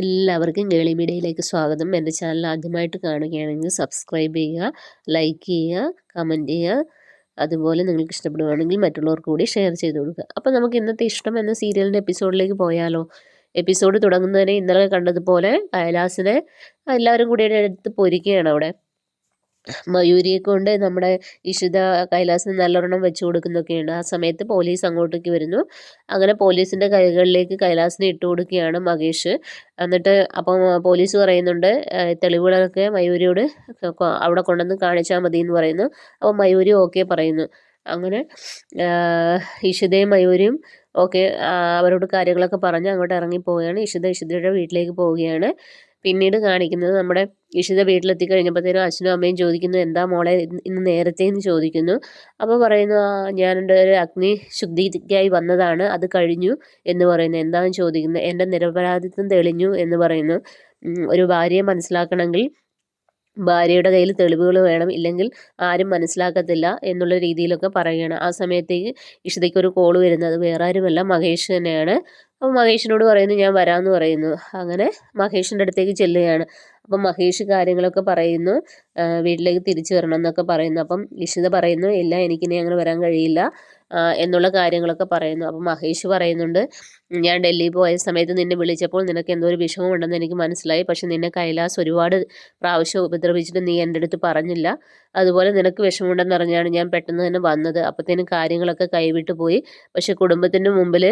എല്ലാവർക്കും ഗേളി മീഡിയയിലേക്ക് സ്വാഗതം. എൻ്റെ ചാനൽ ആദ്യമായിട്ട് കാണുകയാണെങ്കിൽ സബ്സ്ക്രൈബ് ചെയ്യുക, ലൈക്ക് ചെയ്യുക, കമൻറ്റ് ചെയ്യുക. അതുപോലെ നിങ്ങൾക്ക് ഇഷ്ടപ്പെടുകയാണെങ്കിൽ മറ്റുള്ളവർക്ക് കൂടി ഷെയർ ചെയ്ത് കൊടുക്കുക. അപ്പോൾ നമുക്ക് ഇന്നത്തെ ഇഷ്ടം എന്ന സീരിയലിൻ്റെ എപ്പിസോഡിലേക്ക് പോയാലോ? എപ്പിസോഡ് തുടങ്ങുന്നതിന് ഇന്നലെ കണ്ടതുപോലെ കൈലാസിനെ എല്ലാവരും കൂടി എടുത്ത് പൊരിക്കുകയാണ് അവിടെ. മയൂരിയെ കൊണ്ട് നമ്മുടെ ഇഷിത കൈലാസിന് നല്ലൊരെണ്ണം വെച്ചു കൊടുക്കുന്നൊക്കെയുണ്ട്. ആ സമയത്ത് പോലീസ് അങ്ങോട്ടേക്ക് വരുന്നു. അങ്ങനെ പോലീസിൻ്റെ കൈകളിലേക്ക് കൈലാസിനെ ഇട്ട് കൊടുക്കുകയാണ് മഹേഷ്. എന്നിട്ട് അപ്പം പോലീസ് പറയുന്നുണ്ട് തെളിവുകളൊക്കെ മയൂരിയോട് അവിടെ കൊണ്ടുവന്ന് കാണിച്ചാൽ മതി എന്ന് പറയുന്നു. അപ്പോൾ മയൂരി ഓക്കെ പറയുന്നു. അങ്ങനെ ഇഷിതയും മയൂരിയും ഓക്കെ അവരോട് കാര്യങ്ങളൊക്കെ പറഞ്ഞ് അങ്ങോട്ട് ഇറങ്ങിപ്പോവുകയാണ്. ഇഷിതയുടെ വീട്ടിലേക്ക് പോവുകയാണ്. പിന്നീട് കാണിക്കുന്നത് നമ്മുടെ ഇഷിത വീട്ടിലെത്തി കഴിഞ്ഞപ്പോഴത്തേനും അച്ഛനും അമ്മയും ചോദിക്കുന്നു, എന്താ മോളെ ഇന്ന് നേരത്തെ എന്ന് ചോദിക്കുന്നു. അപ്പോൾ പറയുന്നു, ഞാൻ എൻ്റെ ഒരു അഗ്നി ശുദ്ധിക്കായി വന്നതാണ്, അത് കഴിഞ്ഞു എന്ന് പറയുന്നു. എന്താണെന്ന് ചോദിക്കുന്നത്, എൻ്റെ നിരപരാധിത്വം തെളിഞ്ഞു എന്ന് പറയുന്നു. ഒരു ഭാര്യയെ മനസ്സിലാക്കണമെങ്കിൽ ഭാര്യയുടെ കയ്യിൽ തെളിവുകൾ വേണം, ഇല്ലെങ്കിൽ ആരും മനസ്സിലാക്കത്തില്ല എന്നുള്ള രീതിയിലൊക്കെ പറയുകയാണ്. ആ സമയത്തേക്ക് ഇഷിതയ്ക്ക് ഒരു കോൾ വരുന്നത് വേറെ ആരുമല്ല, മഹേഷ് തന്നെയാണ്. അപ്പോൾ മഹേഷിനോട് പറയുന്നു, ഞാൻ വരാമെന്ന് പറയുന്നു. അങ്ങനെ മഹേഷിൻ്റെ അടുത്തേക്ക് ചെല്ലുകയാണ്. അപ്പം മഹേഷ് കാര്യങ്ങളൊക്കെ പറയുന്നു, വീട്ടിലേക്ക് തിരിച്ചു വരണം എന്നൊക്കെ പറയുന്നു. അപ്പം ഇഷിത പറയുന്നു, ഇല്ല എനിക്കിനി അങ്ങനെ വരാൻ കഴിയില്ല എന്നുള്ള കാര്യങ്ങളൊക്കെ പറയുന്നു. അപ്പം മഹേഷ് പറയുന്നുണ്ട്, ഞാൻ ഡൽഹി പോയ സമയത്ത് നിന്നെ വിളിച്ചപ്പോൾ നിനക്ക് എന്തോ ഒരു വിഷമമുണ്ടെന്ന് എനിക്ക് മനസ്സിലായി. പക്ഷെ നിന്നെ കൈലാസ് ഒരുപാട് പ്രാവശ്യം ഉപദ്രവിച്ചിട്ട് നീ എൻ്റെ അടുത്ത് പറഞ്ഞില്ല. അതുപോലെ നിനക്ക് വിഷമമുണ്ടെന്ന് അറിഞ്ഞാണ് ഞാൻ പെട്ടെന്ന് തന്നെ വന്നത്. അപ്പോഴത്തേനും കാര്യങ്ങളൊക്കെ കൈവിട്ട് പോയി. പക്ഷെ കുടുംബത്തിൻ്റെ മുമ്പിൽ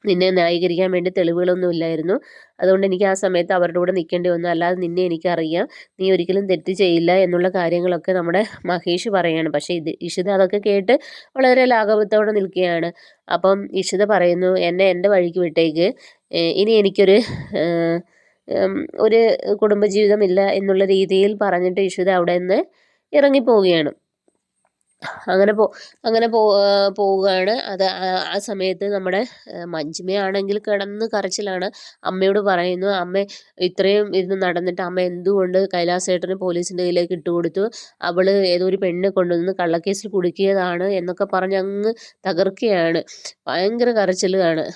നിന്നെ ന്യായീകരിക്കാൻ വേണ്ടി തെളിവുകളൊന്നും ഇല്ലായിരുന്നു. അതുകൊണ്ട് എനിക്ക് ആ സമയത്ത് അവരുടെ കൂടെ നിൽക്കേണ്ടി വന്നു. അല്ലാതെ നിന്നെ എനിക്കറിയാം, നീ ഒരിക്കലും തെറ്റ് ചെയ്യില്ല എന്നുള്ള കാര്യങ്ങളൊക്കെ നമ്മുടെ മഹേഷ് പറയാണ്. പക്ഷേ ഇഷിത അതൊക്കെ കേട്ട് വളരെ ലാഘവത്തോടെ നിൽക്കുകയാണ്. അപ്പം ഇഷിത പറയുന്നു, എന്നെ എൻ്റെ വഴിക്ക് വിട്ടേക്ക്, ഇനി എനിക്കൊരു ഒരു കുടുംബജീവിതമില്ല എന്നുള്ള രീതിയിൽ പറഞ്ഞിട്ട് ഇഷിത അവിടെ നിന്ന് ഇറങ്ങിപ്പോവുകയാണ്. അങ്ങനെ പോവുകയാണ്. അത് ആ സമയത്ത് നമ്മുടെ മഞ്ജിമയാണെങ്കിൽ കിടന്ന് കരച്ചിലാണ്. അമ്മയോട് പറയുന്നു, അമ്മ ഇത്രയും ഇത് നടന്നിട്ട് അമ്മ എന്തുകൊണ്ട് കൈലാസേട്ടന് പോലീസിൻ്റെ കയ്യിലേക്ക് ഇട്ടുകൊടുത്തു, അവൾ ഏതോ ഒരു പെണ്ണിനെ കൊണ്ടുവന്ന് കള്ളക്കേസിൽ കുടുക്കിയതാണ് എന്നൊക്കെ പറഞ്ഞ് അങ്ങ് തകർക്കുകയാണ്. ഭയങ്കര കരച്ചിലാണ്.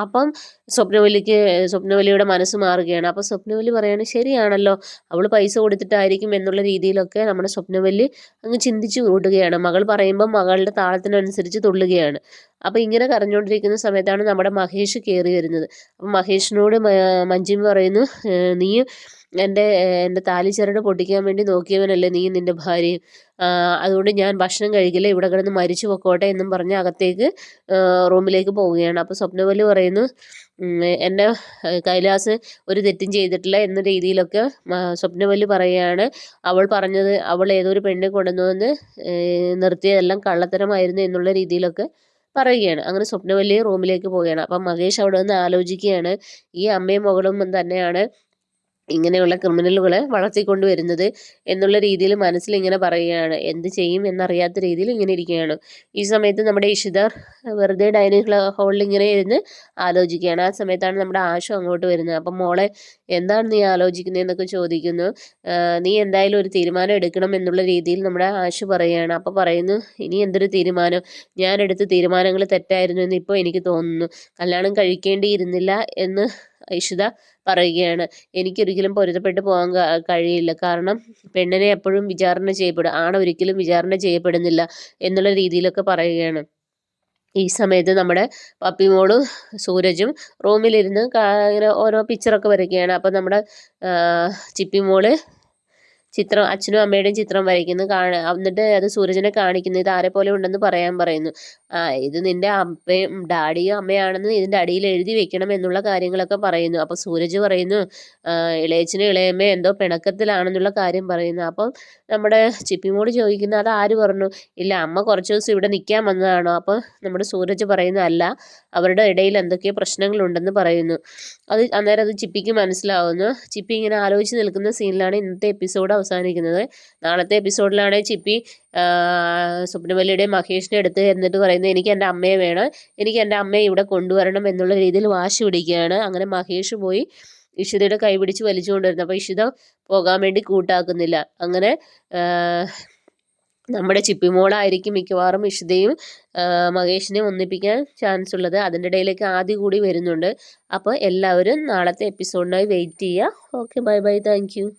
അപ്പം സ്വപ്നവല്ലിയുടെ മനസ്സ് മാറുകയാണ്. അപ്പം സ്വപ്നവല്ലി പറയാണ്, ശരിയാണല്ലോ, അവൾ പൈസ കൊടുത്തിട്ടായിരിക്കും എന്നുള്ള രീതിയിലൊക്കെ നമ്മുടെ സ്വപ്നവല്ലി അങ്ങ് ചിന്തിച്ചു കൂട്ടുകയാണ്. മകൾ പറയുമ്പോൾ മകളുടെ താളത്തിനനുസരിച്ച് തുള്ളുകയാണ്. അപ്പോൾ ഇങ്ങനെ കരഞ്ഞുകൊണ്ടിരിക്കുന്ന സമയത്താണ് നമ്മുടെ മഹേഷ് കയറി വരുന്നത്. അപ്പം മഹേഷിനോട് മഞ്ജിമ പറയുന്നു, നീ എൻ്റെ താലിച്ചരട് പൊട്ടിക്കാൻ വേണ്ടി നോക്കിയവനല്ലേ നീ നിൻ്റെ ഭാര്യയും, അതുകൊണ്ട് ഞാൻ ഭക്ഷണം കഴിക്കില്ല, ഇവിടെ കിടന്ന് മരിച്ചു പൊക്കോട്ടെ എന്നും പറഞ്ഞ് അകത്തേക്ക് റൂമിലേക്ക് പോവുകയാണ്. അപ്പോൾ സ്വപ്നവല്ലി പറയുന്നു, എന്നെ കൈലാസ് ഒരു തെറ്റും ചെയ്തിട്ടില്ല എന്ന രീതിയിലൊക്കെ സ്വപ്നവല്ലി പറയുകയാണ്. അവൾ പറഞ്ഞത് അവൾ ഏതൊരു പെണ്ണിനെ കൊണ്ടുവന്ന് നിർത്തിയതെല്ലാം കള്ളത്തരമായിരുന്നു എന്നുള്ള രീതിയിലൊക്കെ പറയുകയാണ്. അങ്ങനെ സ്വപ്നവല്ലി റൂമിലേക്ക് പോവുകയാണ്. അപ്പം മഹേഷ് അവിടെ നിന്ന് ആലോചിക്കുകയാണ്, ഈ അമ്മയും മകളും തന്നെയാണ് ഇങ്ങനെയുള്ള ക്രിമിനലുകളെ വളർത്തിക്കൊണ്ട് വരുന്നത് എന്നുള്ള രീതിയിൽ മനസ്സിൽ ഇങ്ങനെ പറയുകയാണ്. എന്ത് ചെയ്യും എന്നറിയാത്ത രീതിയിൽ ഇങ്ങനെ ഇരിക്കുകയാണ്. ഈ സമയത്ത് നമ്മുടെ ഇഷിത വെറുതെ ഡൈനിങ് ഹാളിൽ ഇങ്ങനെ ഇരുന്ന് ആലോചിക്കുകയാണ്. ആ സമയത്താണ് നമ്മുടെ ആശു അങ്ങോട്ട് വരുന്നത്. അപ്പം മോളെ എന്താണ് നീ ആലോചിക്കുന്നതെന്നൊക്കെ ചോദിക്കുന്നു. നീ എന്തായാലും ഒരു തീരുമാനം എടുക്കണം എന്നുള്ള രീതിയിൽ നമ്മുടെ ആശു പറയുകയാണ്. അപ്പോൾ പറയുന്നു, ഇനി എന്തൊരു തീരുമാനം, ഞാൻ എടുത്ത തീരുമാനങ്ങൾ തെറ്റായിരുന്നു എന്ന് ഇപ്പോൾ എനിക്ക് തോന്നുന്നു, കല്യാണം കഴിക്കേണ്ടിയിരുന്നില്ല എന്ന് ഇഷിത പറയുകയാണ്. എനിക്കൊരിക്കലും പൊരുത്തപ്പെട്ട് പോകാൻ കഴിയില്ല, കാരണം പെണ്ണിനെ എപ്പോഴും വിചാരണ ചെയ്യപ്പെടും, ഒരിക്കലും വിചാരണ ചെയ്യപ്പെടുന്നില്ല എന്നുള്ള രീതിയിലൊക്കെ പറയുകയാണ്. ഈ സമയത്ത് നമ്മുടെ പപ്പിമോളും സൂരജും റൂമിലിരുന്ന് ഇങ്ങനെ ഓരോ പിക്ചറൊക്കെ വരയ്ക്കുകയാണ്. അപ്പം നമ്മുടെ ചിപ്പിമോള് ചിത്രം, അച്ഛനും അമ്മയുടെയും ചിത്രം വരയ്ക്കുന്നു. എന്നിട്ട് അത് സൂരജിനെ കാണിക്കുന്നു, ഇത് ആരെ പോലെ ഉണ്ടെന്ന് പറയാൻ പറയുന്നു. ഇത് നിൻ്റെ അമ്മയും ഡാഡിയും അമ്മയാണെന്ന് ഇതിൻ്റെ അടിയിൽ എഴുതി വെക്കണം എന്നുള്ള കാര്യങ്ങളൊക്കെ പറയുന്നു. അപ്പോൾ സൂരജ് പറയുന്നു, ഇളയച്ചനും ഇളയമ്മയും എന്തോ പിണക്കത്തിലാണെന്നുള്ള കാര്യം പറയുന്നു. അപ്പം നമ്മുടെ ചിപ്പിമോട് ചോദിക്കുന്നു, അത് ആര് പറഞ്ഞു? ഇല്ല, അമ്മ കുറച്ച് ദിവസം ഇവിടെ നിൽക്കാൻ വന്നതാണോ? അപ്പോൾ നമ്മുടെ സൂരജ് പറയുന്നു, അല്ല, അവരുടെ ഇടയിൽ എന്തൊക്കെയോ പ്രശ്നങ്ങളുണ്ടെന്ന് പറയുന്നു. അന്നേരം അത് ചിപ്പിക്ക് മനസ്സിലാവുന്നു. ചിപ്പി ഇങ്ങനെ ആലോചിച്ച് നിൽക്കുന്ന സീനിലാണ് ഇന്നത്തെ എപ്പിസോഡ് അവസാനിക്കുന്നത്. നാളത്തെ എപ്പിസോഡിലാണ് ചിപ്പി സ്വപ്നവല്ലിയുടെ മഹേഷിനെ എടുത്ത് എന്നിട്ട് പറയുന്നത്, എനിക്ക് എൻ്റെ അമ്മയെ വേണം, എനിക്ക് എൻ്റെ അമ്മയെ ഇവിടെ കൊണ്ടുവരണം എന്നുള്ള രീതിയിൽ വാശി പിടിക്കുകയാണ്. അങ്ങനെ മഹേഷ് പോയി ഇഷിതയുടെ കൈ പിടിച്ച് വലിച്ചുകൊണ്ടിരുന്നു. അപ്പോൾ ഇഷിത പോകാൻ വേണ്ടി കൂട്ടാക്കുന്നില്ല. അങ്ങനെ നമ്മുടെ ചിപ്പിമോളായിരിക്കും മിക്കവാറും ഇഷിതയും മഹേഷിനെയും ഒന്നിപ്പിക്കാൻ ചാൻസ് ഉള്ളത്. അതിൻ്റെ ഇടയിലേക്ക് ആദി കൂടി വരുന്നുണ്ട്. അപ്പോൾ എല്ലാവരും നാളത്തെ എപ്പിസോഡിനായി വെയിറ്റ് ചെയ്യുക. Okay, bye bye, thank you.